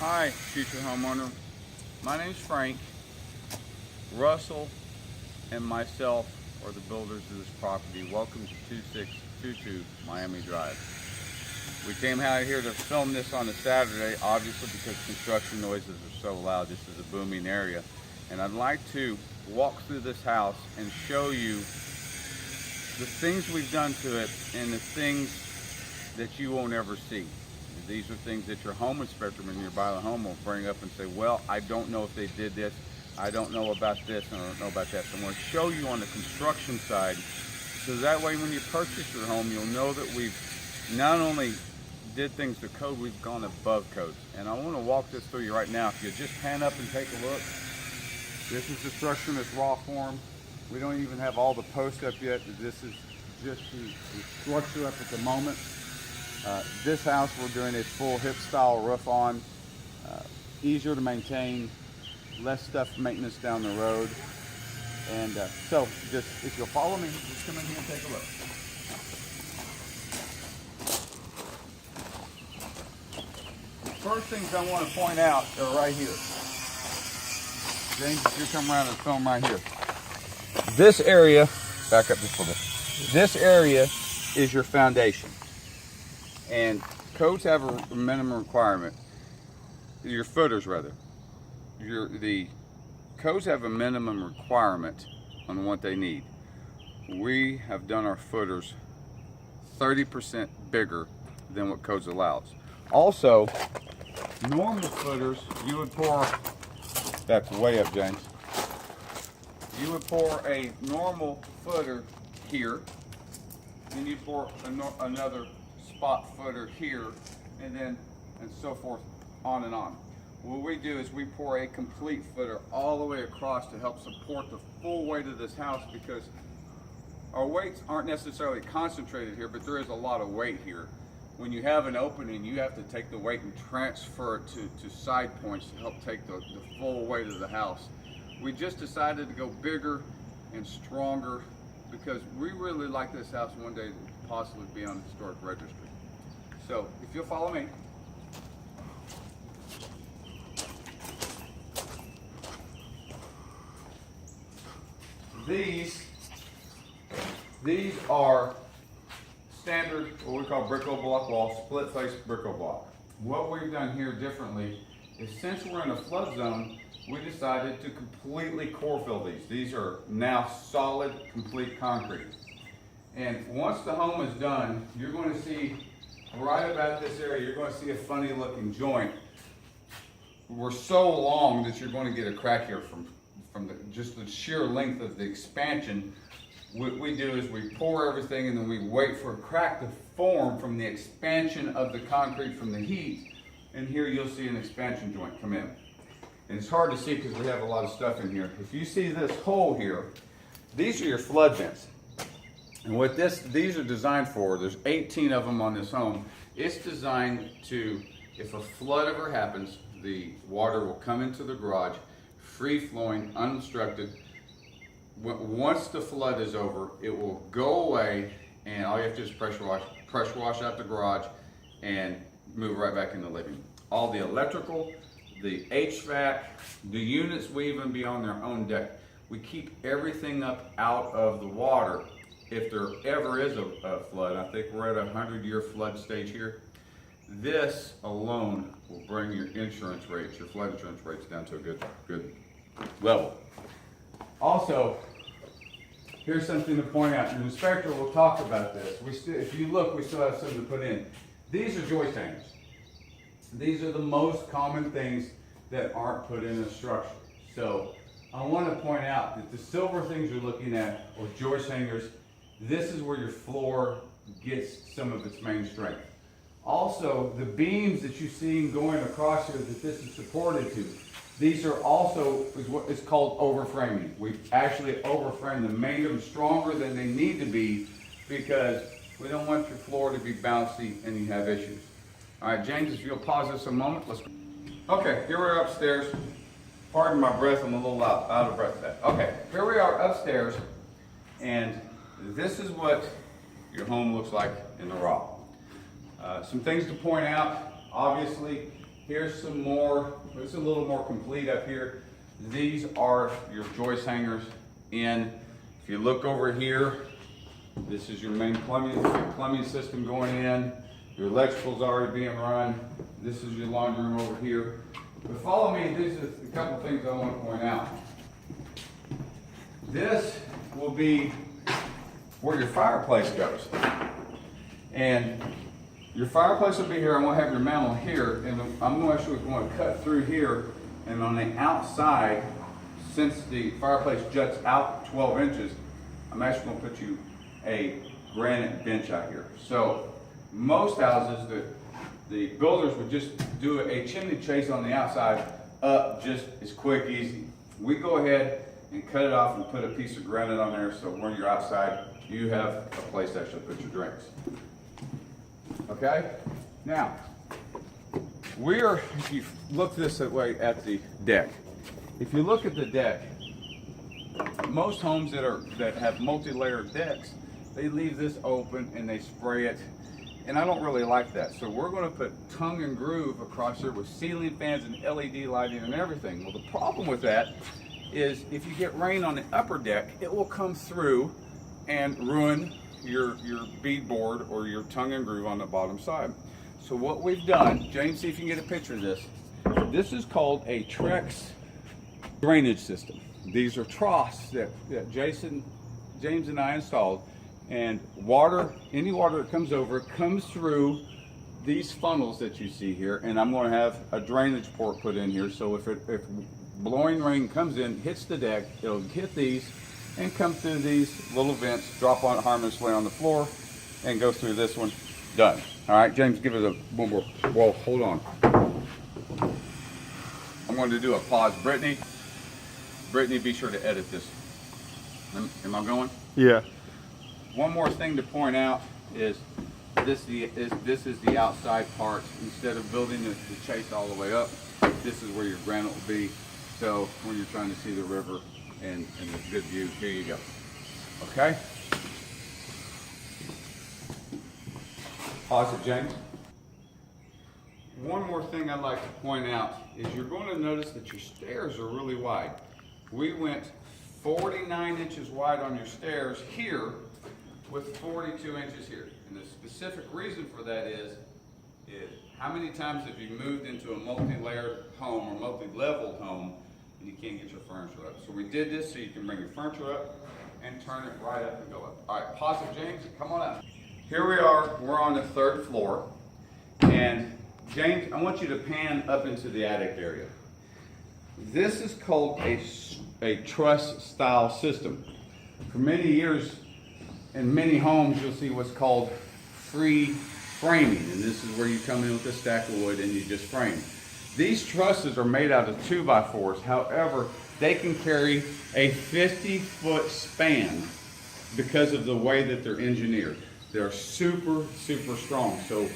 Hi, future homeowner. My name's Frank. Russell and myself are the builders of this property. Welcome to 2622 Miami Drive. We came out here to film this on a Saturday, obviously because construction noises are so loud. This is a booming area. And I'd like to walk through this house and show you the things we've done to it and the things that you won't ever see. These are things that your home inspector when you buy the home will bring up and say, well, I don't know if they did this, I don't know about this, and I don't know about that. So I'm going to show you on the construction side, so that way when you purchase your home, you'll know that we've not only did things to code, we've gone above code. And I want to walk this through you right now. If you just pan up and take a look, this is the structure in its raw form. We don't even have all the posts up yet. This is just the structure up at the moment. This house we're doing a full hip style roof on, easier to maintain, less stuff maintenance down the road. And so just, if you'll follow me, just come in here and take a look. First things I want to point out are right here. James, if you come around and film right here. This area, back up just a little bit. This area is your foundation. And codes have a minimum requirement, your footers rather. The codes have a minimum requirement on what they need. We have done our footers 30% bigger than what codes allows. Also, normal footers, you would pour, that's way up, James. You would pour a normal footer here, then you pour another spot footer here, and so forth, on and on. What we do is we pour a complete footer all the way across to help support the full weight of this house, because our weights aren't necessarily concentrated here, but there is a lot of weight here. When you have an opening, you have to take the weight and transfer it to side points to help take the full weight of the house. We just decided to go bigger and stronger because we really like this house one day to possibly be on the historic registry. So if you'll follow me. These are standard, what we call brick block wall, split face brick block. What we've done here differently is, since we're in a flood zone, we decided to completely core fill these. These are now solid, complete concrete. And once the home is done, you're going to see right about this area, you're going to see a funny looking joint. We're so long that you're going to get a crack here from just the sheer length of the expansion. What we do is we pour everything and then we wait for a crack to form from the expansion of the concrete from the heat. And here you'll see an expansion joint come in. And it's hard to see because we have a lot of stuff in here. If you see this hole here, these are your flood vents. And what these are designed for, there's 18 of them on this home. It's designed to, if a flood ever happens, the water will come into the garage, free flowing, unobstructed. Once the flood is over, it will go away, and all you have to do is pressure wash out the garage and move right back in the living room. All the electrical, the HVAC, the units will even be on their own deck. We keep everything up out of the water. If there ever is a flood, I think we're at a 100-year flood stage here. This alone will bring your insurance rates, your flood insurance rates, down to a good level. Also, here's something to point out. The inspector will talk about this. If you look, we still have something to put in. These are joist hangers. These are the most common things that aren't put in a structure. So I want to point out that the silver things you're looking at are joist hangers. This is where your floor gets some of its main strength. Also, the beams that you see going across here that this is supported to, these are also what is called overframing. We actually overframe them, made them stronger than they need to be because we don't want your floor to be bouncy and you have issues. All right, James, if you'll pause this a moment. Okay, here we're upstairs. Pardon my breath, I'm a little out of breath with that. Okay, here we are upstairs, and this is what your home looks like in the raw. Some things to point out, obviously, Here's some more, it's a little more complete up here. These are your joist hangers in. If you look over here, this is your main plumbing system going in. Your electrical's already being run. This is your laundry room over here. But follow me, this is a couple things I want to point out. This will be where your fireplace goes. And your fireplace will be here. I'm going to have your mantle here, and I'm actually going to cut through here. And on the outside, since the fireplace juts out 12 inches, I'm actually going to put you a granite bench out here. So most houses, the builders would just do a chimney chase on the outside up, just as quick, easy. We go ahead and cut it off and put a piece of granite on there, so when you're outside, you have a place to actually put your drinks. Okay? Now, if you look this way at the deck, if you look at the deck, most homes that have multi-layered decks, they leave this open and they spray it, and I don't really like that. So we're going to put tongue and groove across here with ceiling fans and LED lighting and everything. Well, the problem with that is if you get rain on the upper deck, it will come through and ruin your beadboard or your tongue and groove on the bottom side. So what we've done, James, see if you can get a picture of this. This is called a Trex drainage system. These are troughs that James and I installed, and any water that comes over comes through these funnels that you see here, and I'm going to have a drainage port put in here, so if blowing rain comes in, hits the deck, it'll hit these and come through these little vents, drop on harmlessly on the floor, and go through this one. Done. All right, James, give it one more. Well, hold on. I'm going to do a pause. Brittany, be sure to edit this. Am I going? Yeah. One more thing to point out is this is the outside part. Instead of building the chase all the way up, this is where your granite will be. So when you're trying to see the river and the good view, here you go. Okay? Pause it, James. One more thing I'd like to point out is you're going to notice that your stairs are really wide. We went 49 inches wide on your stairs here with 42 inches here. And the specific reason for that is how many times have you moved into a multi-layered home or multi-leveled home and you can't get your furniture up? So we did this so you can bring your furniture up and turn it right up and go up. All right, pause it, James, come on up. Here we are, we're on the 3rd floor, and James, I want you to pan up into the attic area. This is called a truss style system. For many years, in many homes, you'll see what's called free framing, and this is where you come in with a stack of wood and you just frame. These trusses are made out of 2x4s. However, they can carry a 50-foot span because of the way that they're engineered. They're super, super strong. So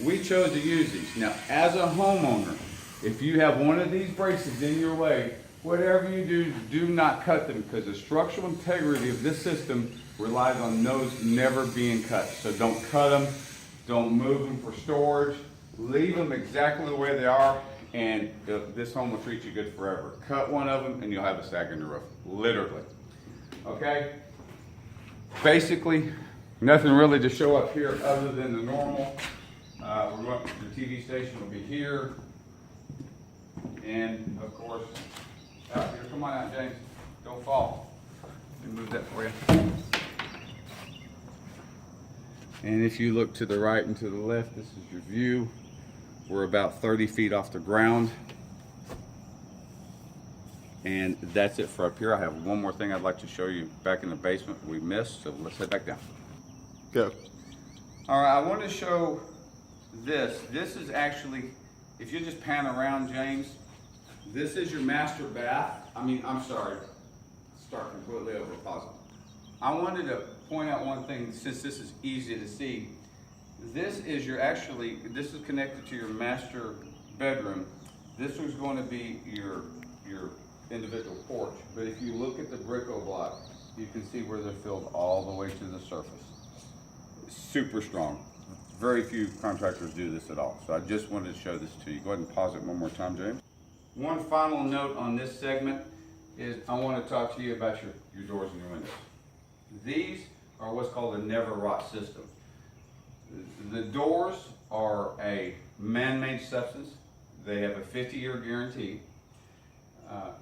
we chose to use these. Now, as a homeowner, if you have one of these braces in your way, whatever you do, do not cut them, because the structural integrity of this system relies on those never being cut. So don't cut them, don't move them for storage, leave them exactly the way they are, and this home will treat you good forever. Cut one of them and you'll have a sag in your roof, literally. Okay? Basically, nothing really to show up here other than the normal. The TV station will be here. And of course, out here, come on out, James. Don't fall. Let me move that for you. And if you look to the right and to the left, this is your view. We're about 30 feet off the ground. And that's it for up here. I have one more thing I'd like to show you back in the basement we missed, so let's head back down. Go. All right, I want to show this. This is actually, if you just pan around, James, this is your master bath. I'm sorry, start completely over, pause it. I wanted to point out one thing, since this is easy to see. This is this is connected to your master bedroom. This was going to be your individual porch. But if you look at the Brico block, you can see where they're filled all the way to the surface. Super strong, Very few contractors do this at all. So I just wanted to show this to you. Go ahead and pause it one more time, James. One final note on this segment is I want to talk to you about your doors and your windows. These are what's called a never rot system. The doors are a man-made substance. They have a 50-year guarantee.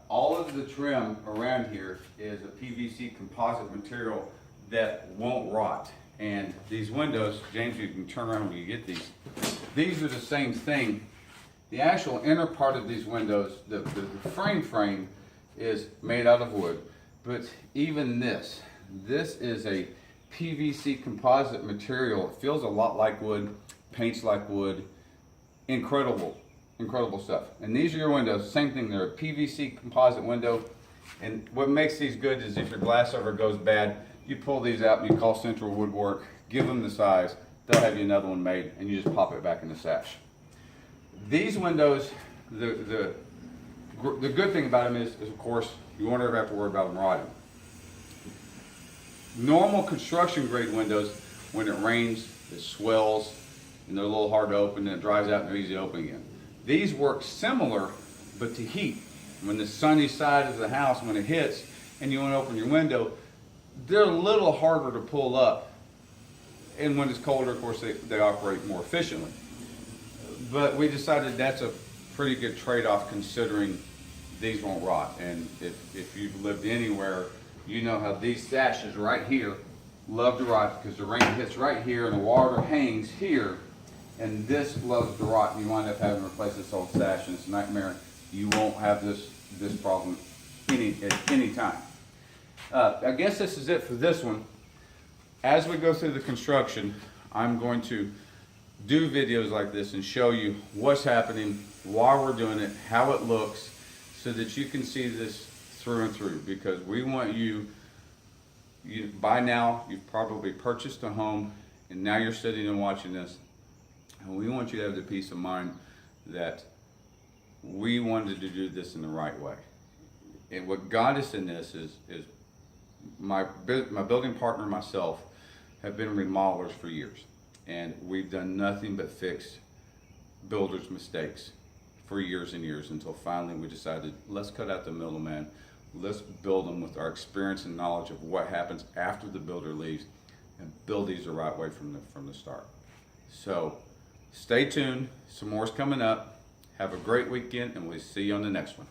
All of the trim around here is a PVC composite material that won't rot. And these windows, James, you can turn around when you get these. These are the same thing. The actual inner part of these windows, the frame is made out of wood. But even this is a PVC composite material. It feels a lot like wood, paints like wood. Incredible stuff. And these are your windows, same thing, they're a PVC composite window. And what makes these good is if your glass ever goes bad, you pull these out and you call Central Woodwork, give them the size, they'll have you another one made, and you just pop it back in the sash. These windows, the good thing about them is of course, you won't ever have to worry about them rotting. Normal construction grade windows, when it rains, it swells, and they're a little hard to open, and it dries out and they're easy to open again. These work similar, but to heat. When the sunny side of the house, when it hits, and you want to open your window, they're a little harder to pull up. And when it's colder, of course, they operate more efficiently. But we decided that's a pretty good trade-off considering these won't rot. And if you've lived anywhere, you know how these sashes right here love to rot because the rain hits right here and the water hangs here. And this loves to rot, and you wind up having to replace this old sash, and it's a nightmare. You won't have this problem at any time. I guess this is it for this one. As we go through the construction, I'm going to do videos like this and show you what's happening, why we're doing it, how it looks, so that you can see this through and through. Because we want you by now, you've probably purchased a home, and now you're sitting and watching this. And we want you to have the peace of mind that we wanted to do this in the right way. And what got us in this is my building partner and myself have been remodelers for years. And we've done nothing but fix builders' mistakes for years and years until finally we decided, let's cut out the middleman. Let's build them with our experience and knowledge of what happens after the builder leaves and build these the right way from the start. So stay tuned, some more is coming up. Have a great weekend, and we'll see you on the next one.